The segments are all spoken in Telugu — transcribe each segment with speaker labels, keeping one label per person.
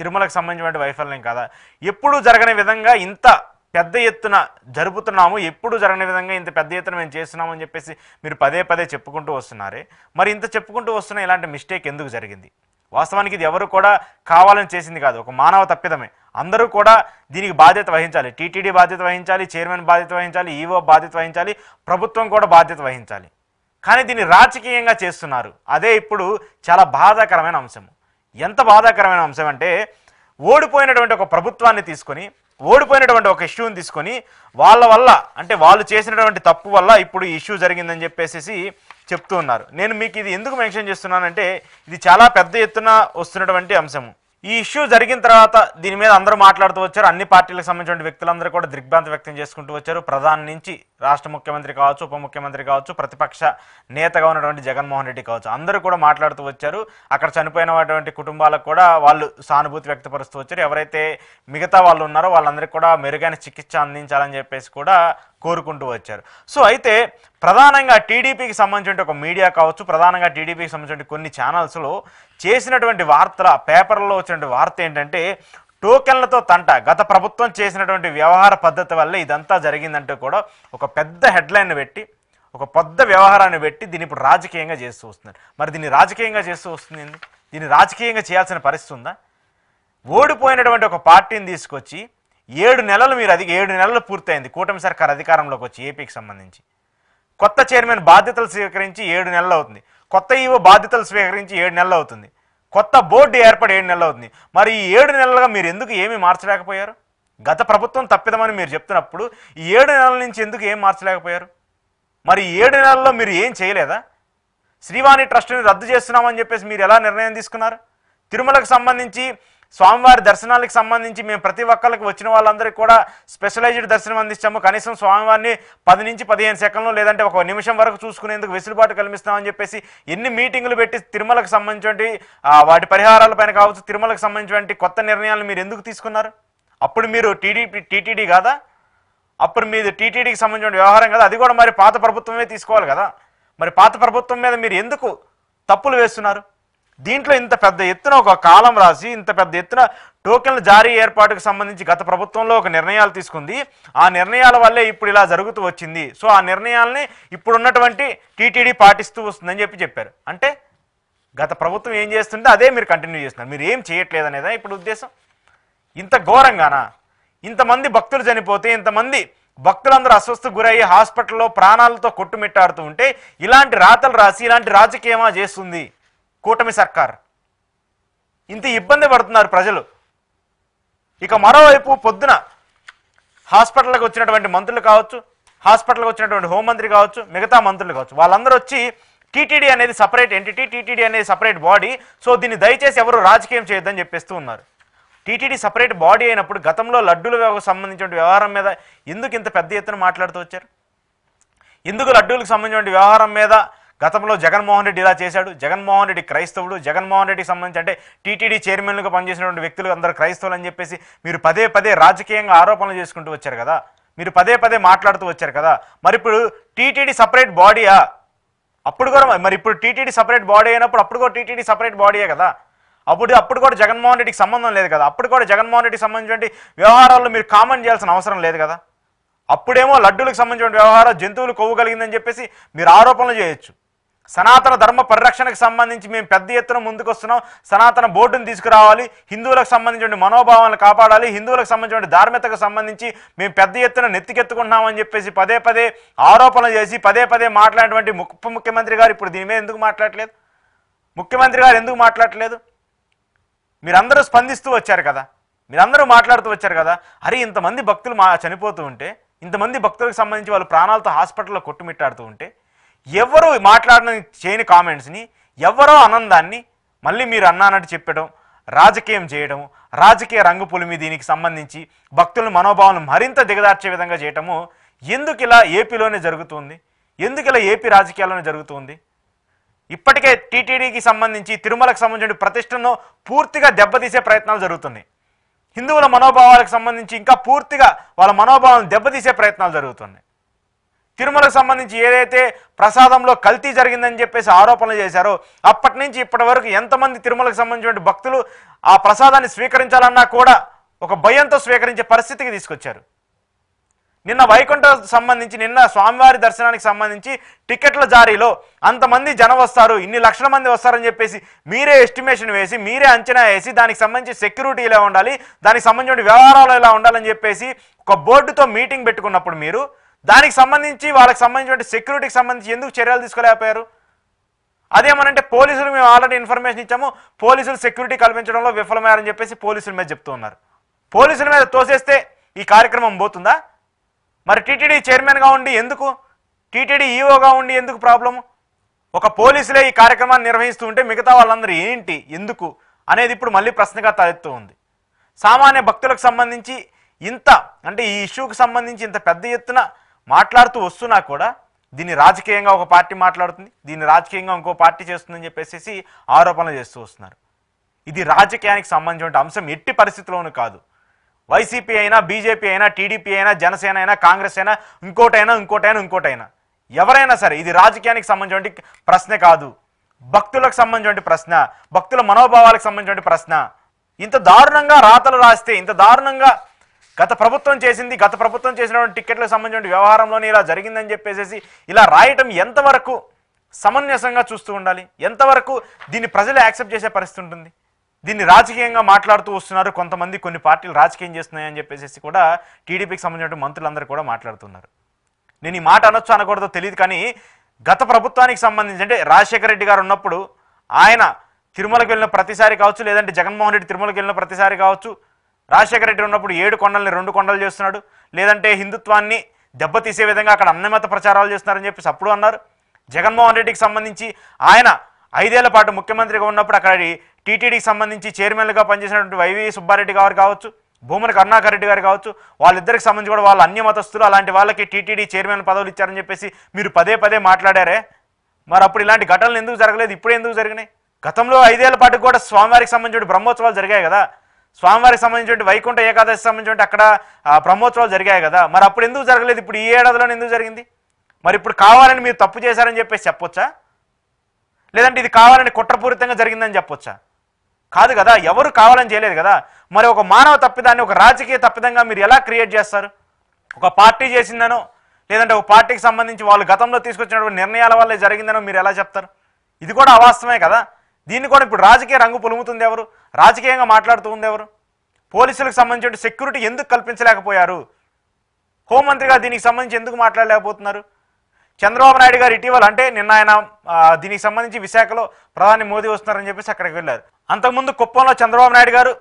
Speaker 1: తిరుమలకు సంబంధించిన వైఫల్యం కాదా? ఎప్పుడు జరగని విధంగా ఇంత పెద్ద ఎత్తున జరుపుతున్నాము, ఎప్పుడు జరగని విధంగా ఇంత పెద్ద ఎత్తున మేము చేస్తున్నామని చెప్పేసి మీరు పదే పదే చెప్పుకుంటూ వస్తున్నారే, మరి ఇంత చెప్పుకుంటూ వస్తున్న ఇలాంటి మిస్టేక్ ఎందుకు జరిగింది? వాస్తవానికి ఇది ఎవరు కూడా కావాలని చేసింది కాదు, ఒక మానవ తప్పిదమే. అందరూ కూడా దీనికి బాధ్యత వహించాలి. టీటీడీ బాధ్యత వహించాలి, చైర్మన్ బాధ్యత వహించాలి, ఈవో బాధ్యత వహించాలి, ప్రభుత్వం కూడా బాధ్యత వహించాలి. కానీ దీన్ని రాజకీయంగా చేస్తున్నారు. అదే ఇప్పుడు చాలా బాధాకరమైన అంశం. ఎంత బాధాకరమైన అంశం అంటే, ఓడిపోయినటువంటి ఒక ప్రభుత్వాన్ని తీసుకొని, ఓడిపోయినటువంటి ఒక ఇష్యూని తీసుకొని వాళ్ళ వల్ల, అంటే వాళ్ళు చేసినటువంటి తప్పు వల్ల ఇప్పుడు ఈ ఇష్యూ జరిగిందని చెప్పేసి చెప్తూ ఉన్నారు. నేను మీకు ఇది ఎందుకు మెన్షన్ చేస్తున్నానంటే, ఇది చాలా పెద్ద ఎత్తున వస్తున్నటువంటి అంశము. ఈ ఇష్యూ జరిగిన తర్వాత దీని మీద అందరూ మాట్లాడుతూ వచ్చారు. అన్ని పార్టీలకు సంబంధించిన వ్యక్తులందరూ కూడా దిగ్భ్రాంతి వ్యక్తం చేసుకుంటూ వచ్చారు. ప్రధాని నుంచి రాష్ట్ర ముఖ్యమంత్రి కావచ్చు, ఉప ముఖ్యమంత్రి కావచ్చు, ప్రతిపక్ష నేతగా ఉన్నటువంటి జగన్మోహన్ రెడ్డి కావచ్చు, అందరూ కూడా మాట్లాడుతూ వచ్చారు. అక్కడ చనిపోయినటువంటి కుటుంబాలకు కూడా వాళ్ళు సానుభూతి వ్యక్తపరుస్తూ వచ్చారు. ఎవరైతే మిగతా వాళ్ళు ఉన్నారో వాళ్ళందరికీ కూడా మెరుగైన చికిత్స అందించాలని చెప్పేసి కూడా కోరుకుంటూ వచ్చారు. సో అయితే ప్రధానంగా టీడీపీకి సంబంధించిన ఒక మీడియా కావచ్చు, ప్రధానంగా టీడీపీకి సంబంధించిన కొన్ని ఛానల్స్లో చేసినటువంటి వార్తల, పేపర్లో వచ్చినటువంటి వార్త ఏంటంటే, టోకెన్లతో తంట, గత ప్రభుత్వం చేసినటువంటి వ్యవహార పద్ధతి వల్లే ఇదంతా జరిగిందంటూ కూడా ఒక పెద్ద హెడ్లైన్ పెట్టి, ఒక పెద్ద వ్యవహారాన్ని పెట్టి దీన్ని ఇప్పుడు రాజకీయంగా చేస్తూ వస్తున్నారు. మరి దీన్ని రాజకీయంగా చేస్తూ వస్తుంది, దీన్ని రాజకీయంగా చేయాల్సిన పరిస్థితి ఉందా? ఓడిపోయినటువంటి ఒక పార్టీని తీసుకొచ్చి 7 నెలలు, మీరు 7 నెలలు పూర్తయింది కూటమి సర్కార్ అధికారంలోకి వచ్చి ఏపీకి సంబంధించి. కొత్త చైర్మన్ బాధ్యతలు స్వీకరించి 7 నెలలు అవుతుంది. కొత్త ఈవో బాధ్యతలు స్వీకరించి 7 నెలలు అవుతుంది. కొత్త బోర్డు ఏర్పడి 7 నెలలు అవుతుంది. మరి ఈ 7 నెలలుగా మీరు ఎందుకు ఏమీ మార్చలేకపోయారు? గత ప్రభుత్వం తప్పిదమని మీరు చెప్తున్నప్పుడు ఈ 7 నెలల నుంచి ఎందుకు ఏం మార్చలేకపోయారు? మరి ఈ 7 నెలల్లో మీరు ఏం చేయలేదా? శ్రీవాణి ట్రస్టుని రద్దు చేస్తున్నామని చెప్పేసి మీరు ఎలా నిర్ణయం తీసుకున్నారు? తిరుమలకు సంబంధించి స్వామివారి దర్శనాలకు సంబంధించి మేము ప్రతి ఒక్కరికి వచ్చిన వాళ్ళందరికీ కూడా స్పెషలైజ్డ్ దర్శనం అందిస్తాము. కనీసం స్వామివారిని 10 నుంచి 15 సెకండ్లు లేదంటే 1 నిమిషం వరకు చూసుకునేందుకు వెసులుబాటు కల్పిస్తామని చెప్పేసి ఎన్ని మీటింగులు పెట్టి తిరుమలకు సంబంధించినటువంటి వాటి పరిహారాలపైన కావచ్చు, తిరుమలకు సంబంధించినటువంటి కొత్త నిర్ణయాలను మీరు ఎందుకు తీసుకున్నారు? అప్పుడు మీరు టీటీడీ కాదా? అప్పుడు మీరు టీటీడీకి సంబంధించిన వ్యవహారం కదా, అది కూడా మరి పాత ప్రభుత్వమే తీసుకోవాలి కదా. మరి పాత ప్రభుత్వం మీద మీరు ఎందుకు తప్పులు వేస్తున్నారు? దీంట్లో ఇంత పెద్ద ఎత్తున ఒక కాలం రాసి, ఇంత పెద్ద ఎత్తున టోకెన్ల జారీ ఏర్పాటుకు సంబంధించి గత ప్రభుత్వంలో ఒక నిర్ణయాలు తీసుకుంది. ఆ నిర్ణయాల వల్లే ఇప్పుడు ఇలా జరుగుతూ వచ్చింది. సో ఆ నిర్ణయాలని ఇప్పుడున్నటువంటి టీటీడీ పాటిస్తూ వస్తుందని చెప్పారు. అంటే గత ప్రభుత్వం ఏం చేస్తుంటే అదే మీరు కంటిన్యూ చేస్తున్నారు, మీరు ఏం చేయట్లేదు అనేదా ఇప్పుడు ఉద్దేశం? ఇంత ఘోరంగానా? ఇంతమంది భక్తులు చనిపోతే, ఇంతమంది భక్తులందరూ అస్వస్థకు గురయ్యి హాస్పిటల్లో ప్రాణాలతో కొట్టుమిట్టాడుతూ ఉంటే ఇలాంటి రాతలు రాసి ఇలాంటి రాజకీయమా చేస్తుంది కూటమి సర్కార్? ఇంత ఇబ్బంది పడుతున్నారు ప్రజలు. ఇక మరోవైపు పొద్దున హాస్పిటల్కి వచ్చినటువంటి మంత్రులు కావచ్చు, హాస్పిటల్కి వచ్చినటువంటి హోంమంత్రి కావచ్చు, మిగతా మంత్రులు కావచ్చు, వాళ్ళందరూ వచ్చి టీటీడీ అనేది సపరేట్ ఎంటిటీ, టీటీడీ అనేది సపరేట్ బాడీ, సో దీన్ని దయచేసి ఎవరు రాజకీయం చేయొద్దని చెప్పేస్తూ ఉన్నారు. టీటీడీ సపరేట్ బాడీ అయినప్పుడు గతంలో లడ్డూలకు సంబంధించిన వ్యవహారం మీద ఎందుకు ఇంత పెద్ద ఎత్తున మాట్లాడుతూ వచ్చారు? ఎందుకు లడ్డూలకు సంబంధించిన వ్యవహారం మీద గతంలో జగన్మోహన్ రెడ్డి ఇలా చేశాడు? జగన్మోహన్ రెడ్డి క్రైస్తవుడు, జగన్మోహన్ రెడ్డికి సంబంధించి అంటే టీటీడీ చైర్మన్లుగా పనిచేసినటువంటి వ్యక్తులు అందరూ క్రైస్తవులు అని చెప్పేసి మీరు పదే పదే రాజకీయంగా ఆరోపణలు చేసుకుంటూ వచ్చారు కదా, మీరు పదే పదే మాట్లాడుతూ వచ్చారు కదా. మరి ఇప్పుడు టీటీడీ సపరేట్ బాడీయా? అప్పుడు కూడా మరి ఇప్పుడు టీటీడీ సపరేట్ బాడీ అయినప్పుడు అప్పుడు కూడా టీటీడీ సపరేట్ బాడీయే కదా. అప్పుడు కూడా జగన్మోహన్ రెడ్డికి సంబంధం లేదు కదా. అప్పుడు కూడా జగన్మోహన్ రెడ్డికి సంబంధించిన వ్యవహారాల్లో మీరు కామెంట్ చేయాల్సిన అవసరం లేదు కదా. అప్పుడేమో లడ్డూలకు సంబంధించిన వ్యవహారం జంతువులు కొవ్వు కలిగిందని చెప్పేసి మీరు ఆరోపణలు చేయొచ్చు. సనాతన ధర్మ పరిరక్షణకు సంబంధించి మేము పెద్ద ఎత్తున ముందుకు వస్తున్నాం, సనాతన బోర్డును తీసుకురావాలి, హిందువులకు సంబంధించిన మనోభావాలను కాపాడాలి, హిందువులకు సంబంధించిన ధార్మికతకు సంబంధించి మేము పెద్ద ఎత్తున నెత్తికెత్తుకుంటున్నామని చెప్పేసి పదే పదే ఆరోపణలు చేసి పదే పదే మాట్లాడినటువంటి ఉప ముఖ్యమంత్రి గారు ఇప్పుడు దీని మీద ఎందుకు మాట్లాడలేదు? ముఖ్యమంత్రి గారు ఎందుకు మాట్లాడలేదు? మీరందరూ స్పందిస్తూ వచ్చారు కదా, మీరందరూ మాట్లాడుతూ వచ్చారు కదా. అరే ఇంతమంది భక్తులు చనిపోతూ ఉంటే, ఇంతమంది భక్తులకు సంబంధించి వాళ్ళు ప్రాణాలతో హాస్పిటల్లో కొట్టుమిట్టాడుతూ ఉంటే ఎవరు మాట్లాడిన చేయని కామెంట్స్ని, ఎవరో ఆనందాన్ని మళ్ళీ మీరు అన్నానట్టు చెప్పడం, రాజకీయం చేయడం, రాజకీయ రంగు పులిమి దీనికి సంబంధించి భక్తుల మనోభావాలను మరింత దిగదార్చే విధంగా చేయటము ఎందుకు ఇలా ఏపీలోనే జరుగుతుంది? ఎందుకు ఇలా ఏపీ రాజకీయాల్లోనే జరుగుతుంది? ఇప్పటికే టీటీడీకి సంబంధించి తిరుమలకు సంబంధించిన ప్రతిష్టను పూర్తిగా దెబ్బతీసే ప్రయత్నాలు జరుగుతున్నాయి. హిందువుల మనోభావాలకు సంబంధించి ఇంకా పూర్తిగా వాళ్ళ మనోభావాలను దెబ్బతీసే ప్రయత్నాలు జరుగుతున్నాయి. తిరుమలకు సంబంధించి ఏదైతే ప్రసాదంలో కల్తీ జరిగిందని చెప్పేసి ఆరోపణలు చేశారో అప్పటి నుంచి ఇప్పటి వరకు ఎంతమంది తిరుమలకు సంబంధించిన భక్తులు ఆ ప్రసాదాన్ని స్వీకరించాలన్నా కూడా ఒక భయంతో స్వీకరించే పరిస్థితికి తీసుకొచ్చారు. నిన్న వైకుంఠ సంబంధించి నిన్న స్వామివారి దర్శనానికి సంబంధించి టికెట్ల జారీలో అంతమంది జనం వస్తారు, ఇన్ని లక్షల మంది వస్తారని చెప్పేసి మీరే ఎస్టిమేషన్ వేసి మీరే అంచనా వేసి దానికి సంబంధించి సెక్యూరిటీ ఇలా ఉండాలి, దానికి సంబంధించిన వ్యవహారాలు ఇలా ఉండాలని చెప్పేసి ఒక బోర్డుతో మీటింగ్ పెట్టుకున్నప్పుడు మీరు దానికి సంబంధించి వాళ్ళకి సంబంధించిన సెక్యూరిటీకి సంబంధించి ఎందుకు చర్యలు తీసుకోలేకపోయారు? అదేమనంటే పోలీసులు మేము ఆల్రెడీ ఇన్ఫర్మేషన్ ఇచ్చాము, పోలీసులు సెక్యూరిటీ కల్పించడంలో విఫలమయ్యారని చెప్పేసి పోలీసుల మీద చెప్తూ ఉన్నారు. పోలీసుల మీద తోసేస్తే ఈ కార్యక్రమం పోతుందా? మరి టీటీడీ చైర్మన్గా ఉండి ఎందుకు, టీటీడీ ఈఓగా ఉండి ఎందుకు ప్రాబ్లము? ఒక పోలీసులే ఈ కార్యక్రమాన్ని నిర్వహిస్తూ ఉంటే మిగతా వాళ్ళందరూ ఏంటి ఎందుకు అనేది ఇప్పుడు మళ్ళీ ప్రశ్నగా తలెత్తూ ఉంది. సామాన్య భక్తులకు సంబంధించి ఇంత అంటే ఈ ఇష్యూకి సంబంధించి ఇంత పెద్ద ఎత్తున మాట్లాడుతూ వస్తున్నా కూడా దీన్ని రాజకీయంగా ఒక పార్టీ మాట్లాడుతుంది, దీన్ని రాజకీయంగా ఇంకో పార్టీ చేస్తుందని చెప్పేసి ఆరోపణలు చేస్తూ వస్తున్నారు. ఇది రాజకీయానికి సంబంధించిన అంశం ఎట్టి పరిస్థితుల్లోనూ కాదు. వైసీపీ అయినా, బీజేపీ అయినా, టీడీపీ అయినా, జనసేన అయినా, కాంగ్రెస్ అయినా, ఇంకోటైనా ఎవరైనా సరే ఇది రాజకీయానికి సంబంధించిన ప్రశ్నే కాదు, భక్తులకు సంబంధించిన ప్రశ్న, భక్తుల మనోభావాలకు సంబంధించిన ప్రశ్న. ఇంత దారుణంగా రాతలు రాస్తే, ఇంత దారుణంగా గత ప్రభుత్వం చేసినటువంటి టికెట్లకు సంబంధించిన వ్యవహారంలోనే ఇలా జరిగిందని చెప్పేసి ఇలా రాయటం ఎంతవరకు సమంజసంగా చూస్తూ ఉండాలి? ఎంతవరకు దీన్ని ప్రజలు యాక్సెప్ట్ చేసే పరిస్థితి ఉంటుంది? దీన్ని రాజకీయంగా మాట్లాడుతూ వస్తున్నారు కొంతమంది, కొన్ని పార్టీలు రాజకీయం చేస్తున్నాయని చెప్పేసి కూడా టీడీపీకి సంబంధించిన మంత్రులందరూ కూడా మాట్లాడుతున్నారు. నేను ఈ మాట అనొచ్చు అనకూడదో తెలియదు, కానీ గత ప్రభుత్వానికి సంబంధించి అంటే రాజశేఖర రెడ్డి గారు ఉన్నప్పుడు ఆయన తిరుమలకు వెళ్ళిన ప్రతిసారి కావచ్చు, లేదంటే జగన్మోహన్ రెడ్డి తిరుమలకు వెళ్ళిన ప్రతిసారి కావచ్చు, రాజశేఖర రెడ్డి ఉన్నప్పుడు 7 కొండల్ని 2 కొండలు చేస్తున్నాడు, లేదంటే హిందుత్వాన్ని దెబ్బతీసే విధంగా అక్కడ అన్నమత ప్రచారాలు చేస్తున్నారని చెప్పేసి అప్పుడు అన్నారు. జగన్మోహన్ రెడ్డికి సంబంధించి ఆయన 5 ఏళ్ల పాటు ముఖ్యమంత్రిగా ఉన్నప్పుడు అక్కడ టీటీడీకి సంబంధించి చైర్మన్లుగా పనిచేసినటువంటి వైవి సుబ్బారెడ్డి గారు కావచ్చు, భూమన కరుణాకర్ రెడ్డి గారు కావచ్చు, వాళ్ళిద్దరికి సంబంధించి కూడా వాళ్ళు అన్యమతస్తులు, అలాంటి వాళ్ళకి టీటీడీ చైర్మన్ పదవులు ఇచ్చారని చెప్పేసి మీరు పదే మాట్లాడారే. మరి అప్పుడు ఇలాంటి ఘటనలు ఎందుకు జరగలేదు, ఇప్పుడు ఎందుకు జరిగినాయి? గతంలో 5 ఏళ్ల పాటు కూడా స్వామివారికి సంబంధించిన బ్రహ్మోత్సవాలు జరిగాయి కదా, స్వామివారికి సంబంధించిన వైకుంఠ ఏకాదశి సంబంధించిన అక్కడ బ్రహ్మోత్సవాలు జరిగాయి కదా, మరి అప్పుడు ఎందుకు జరగలేదు? ఇప్పుడు ఈ ఏడాదిలోనే ఎందుకు జరిగింది? మరి ఇప్పుడు కావాలని మీరు తప్పు చేశారని చెప్పేసి చెప్పొచ్చా? లేదంటే ఇది కావాలని కుట్రపూరితంగా జరిగిందని చెప్పొచ్చా? కాదు కదా, ఎవరు కావాలని చేయలేదు కదా. మరి ఒక మానవ తప్పిదాన్ని ఒక రాజకీయ తప్పిదంగా మీరు ఎలా క్రియేట్ చేస్తారు? ఒక పార్టీ చేసిందనో, లేదంటే ఒక పార్టీకి సంబంధించి వాళ్ళు గతంలో తీసుకొచ్చినటువంటి నిర్ణయాల వల్లే జరిగిందనో మీరు ఎలా చెప్తారు? ఇది కూడా అవాస్తవమే కదా. దీన్ని కూడా ఇప్పుడు రాజకీయ రంగు పులుముతుంది ఎవరు? రాజకీయంగా మాట్లాడుతూ ఉంది ఎవరు? పోలీసులకు సంబంధించిన సెక్యూరిటీ ఎందుకు కల్పించలేకపోయారు? హోంమంత్రిగా దీనికి సంబంధించి ఎందుకు మాట్లాడలేకపోతున్నారు? చంద్రబాబు నాయుడు గారు ఇటీవల అంటే నిన్న ఆయన దీనికి సంబంధించి విశాఖలో ప్రధాని మోదీ వస్తున్నారని చెప్పేసి అక్కడికి వెళ్ళారు. అంతకుముందు కుప్పంలో చంద్రబాబు నాయుడు గారు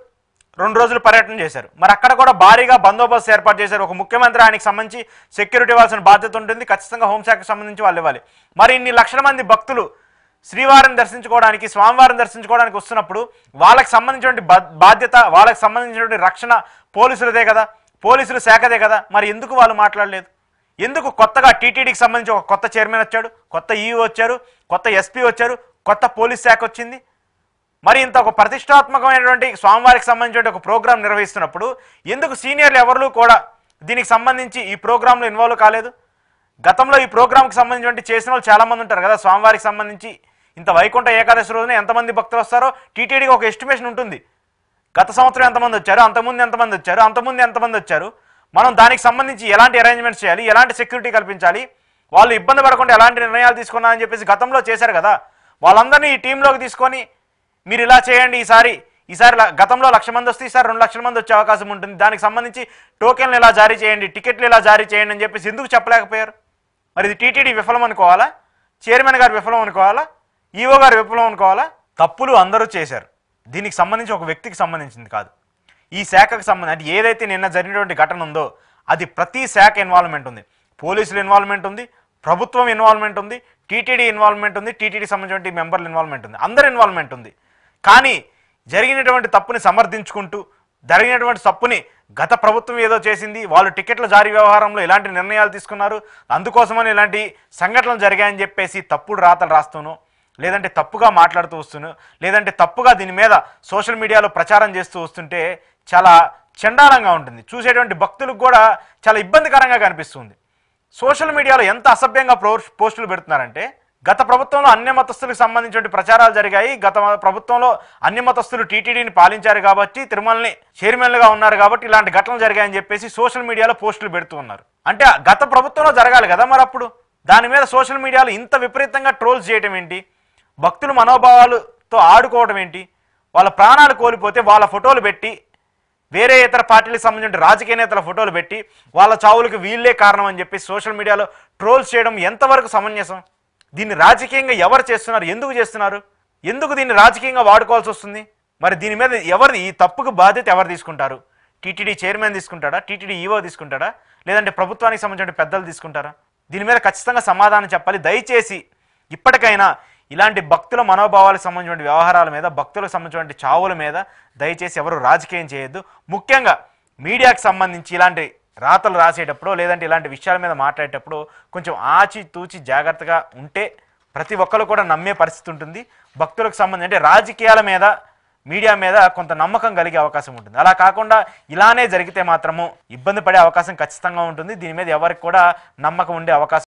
Speaker 1: 2 రోజులు పర్యటన చేశారు. మరి అక్కడ కూడా భారీగా బందోబస్తు ఏర్పాటు చేశారు. ఒక ముఖ్యమంత్రి ఆయనకి సంబంధించి సెక్యూరిటీ ఇవ్వాల్సిన బాధ్యత ఉంటుంది, ఖచ్చితంగా హోంశాఖకు సంబంధించి వాళ్ళు ఇవ్వాలి. మరి ఇన్ని లక్షల మంది భక్తులు శ్రీవారిని దర్శించుకోవడానికి, స్వామివారిని దర్శించుకోవడానికి వస్తున్నప్పుడు వాళ్ళకి సంబంధించినటువంటి బాధ్యత, వాళ్ళకి సంబంధించినటువంటి రక్షణ పోలీసులదే కదా, పోలీసుల శాఖదే కదా. మరి ఎందుకు వాళ్ళు మాట్లాడలేదు? ఎందుకు కొత్తగా టీటీడీకి సంబంధించి ఒక కొత్త చైర్మన్ వచ్చాడు, కొత్త ఈఓ వచ్చారు, కొత్త ఎస్పీ వచ్చారు, కొత్త పోలీస్ శాఖ వచ్చింది? మరి ఇంత ఒక ప్రతిష్టాత్మకమైనటువంటి స్వామివారికి సంబంధించిన ఒక ప్రోగ్రాం నిర్వహిస్తున్నప్పుడు ఎందుకు సీనియర్లు ఎవరు కూడా దీనికి సంబంధించి ఈ ప్రోగ్రాంలో ఇన్వాల్వ్ కాలేదు? గతంలో ఈ ప్రోగ్రాంకి సంబంధించి చేసిన వాళ్ళు చాలామంది ఉంటారు కదా. స్వామివారికి సంబంధించి ఇంత వైకుంఠ ఏకాదశి రోజున ఎంతమంది భక్తులు వస్తారో టీటీడీకి ఒక ఎస్టిమేషన్ ఉంటుంది. గత సంవత్సరం ఎంతమంది వచ్చారు, అంతకుముందు ఎంతమంది వచ్చారు, మనం దానికి సంబంధించి ఎలాంటి అరేంజ్మెంట్స్ చేయాలి, ఎలాంటి సెక్యూరిటీ కల్పించాలి, వాళ్ళు ఇబ్బంది పడకుండా ఎలాంటి నిర్ణయాలు తీసుకున్నారని చెప్పేసి గతంలో చేశారు కదా. వాళ్ళందరినీ ఈ టీంలోకి తీసుకొని మీరు ఇలా చేయండి, ఈసారి గతంలో 1,00,000 మంది వస్తే ఈసారి 2 లక్షల మంది వచ్చే అవకాశం ఉంటుంది, దానికి సంబంధించి టోకెన్లు ఇలా జారీ చేయండి, టికెట్లు ఇలా జారీ చేయండి అని చెప్పేసి ఎందుకు చెప్పలేకపోయారు? మరి ఇది టీటీడీ విఫలం అనుకోవాలా, చైర్మన్ గారు విఫలం అనుకోవాలా, ఈఓ గారు విఫలం అనుకోవాలా? తప్పులు అందరూ చేశారు. దీనికి సంబంధించి ఒక వ్యక్తికి సంబంధించింది కాదు, ఈ శాఖకు సంబంధించి అంటే ఏదైతే నిన్న జరిగినటువంటి ఘటన ఉందో అది ప్రతి శాఖ ఇన్వాల్వ్మెంట్ ఉంది. పోలీసుల ఇన్వాల్వ్మెంట్ ఉంది, ప్రభుత్వం ఇన్వాల్వ్మెంట్ ఉంది, టీటీడీ ఇన్వాల్వ్మెంట్ ఉంది, టీటీడీ సంబంధించిన మెంబర్ల ఇన్వాల్వ్మెంట్ ఉంది, అందరి ఇన్వాల్వ్మెంట్ ఉంది. కానీ జరిగినటువంటి తప్పుని సమర్థించుకుంటూ, జరిగినటువంటి తప్పుని గత ప్రభుత్వం ఏదో చేసింది, వాళ్ళు టికెట్ల జారీ వ్యవహారంలో ఇలాంటి నిర్ణయాలు తీసుకున్నారు, అందుకోసమని ఇలాంటి సంఘటనలు జరిగాయని చెప్పేసి తప్పుడు రాతలు రాస్తూనో, లేదంటే తప్పుగా మాట్లాడుతూ వస్తూనో, లేదంటే తప్పుగా దీని మీద సోషల్ మీడియాలో ప్రచారం చేస్తూ వస్తుంటే చాలా చండాలంగా ఉంటుంది. చూసేటువంటి భక్తులకు కూడా చాలా ఇబ్బందికరంగా కనిపిస్తుంది. సోషల్ మీడియాలో ఎంత అసభ్యంగా పోస్టులు పెడుతున్నారంటే, గత ప్రభుత్వంలో అన్య మతస్థులకు సంబంధించిన ప్రచారాలు జరిగాయి. గత ప్రభుత్వంలో అన్య మతస్థులు టీటీడీని పాలించారు కాబట్టి, తిరుమలని చైర్మన్లుగా ఉన్నారు కాబట్టి ఇలాంటి ఘటనలు జరిగాయని చెప్పేసి సోషల్ మీడియాలో పోస్టులు పెడుతూ ఉన్నారు. అంటే గత ప్రభుత్వంలో జరగాలి కదా మరి అప్పుడు. దాని మీద సోషల్ మీడియాలో ఇంత విపరీతంగా ట్రోల్స్ చేయడం ఏంటి? భక్తుల మనోభావాలతో ఆడుకోవడం ఏంటి? వాళ్ళ ప్రాణాలు కోల్పోతే వాళ్ళ ఫోటోలు పెట్టి, వేరే ఇతర పార్టీలకు సంబంధించిన రాజకీయ నేతల ఫోటోలు పెట్టి వాళ్ళ చావులకు వీళ్ళే కారణం అని చెప్పి సోషల్ మీడియాలో ట్రోల్స్ చేయడం ఎంతవరకు సమంజసం? దీన్ని రాజకీయంగా ఎవరు చేస్తున్నారు? ఎందుకు చేస్తున్నారు? ఎందుకు దీన్ని రాజకీయంగా వాడుకోవాల్సి వస్తుంది? మరి దీని మీద ఈ తప్పుకు బాధ్యత ఎవరు తీసుకుంటారు? టీటీడీ చైర్మన్ తీసుకుంటాడా? టీటీడీ ఈవో తీసుకుంటాడా? లేదంటే ప్రభుత్వానికి సంబంధించిన పెద్దలు తీసుకుంటారా? దీని మీద ఖచ్చితంగా సమాధానం చెప్పాలి. దయచేసి ఇప్పటికైనా ఇలాంటి భక్తుల మనోభావాలకు సంబంధించిన వ్యవహారాల మీద, భక్తులకు సంబంధించిన చావుల మీద దయచేసి ఎవరు రాజకీయం చేయొద్దు. ముఖ్యంగా మీడియాకు సంబంధించి ఇలాంటి రాతలు రాసేటప్పుడు లేదంటే ఇలాంటి విషయాల మీద మాట్లాడేటప్పుడు కొంచెం ఆచితూచి జాగ్రత్తగా ఉంటే ప్రతి ఒక్కరు కూడా నమ్మే పరిస్థితి ఉంటుంది. భక్తులకు సంబంధించి అంటే రాజకీయాల మీద, మీడియా మీద కొంత నమ్మకం కలిగే అవకాశం ఉంటుంది. అలా కాకుండా ఇలానే జరిగితే మాత్రము ఇబ్బంది పడే అవకాశం ఖచ్చితంగా ఉంటుంది. దీని మీద ఎవరికి కూడా నమ్మకం ఉండే అవకాశం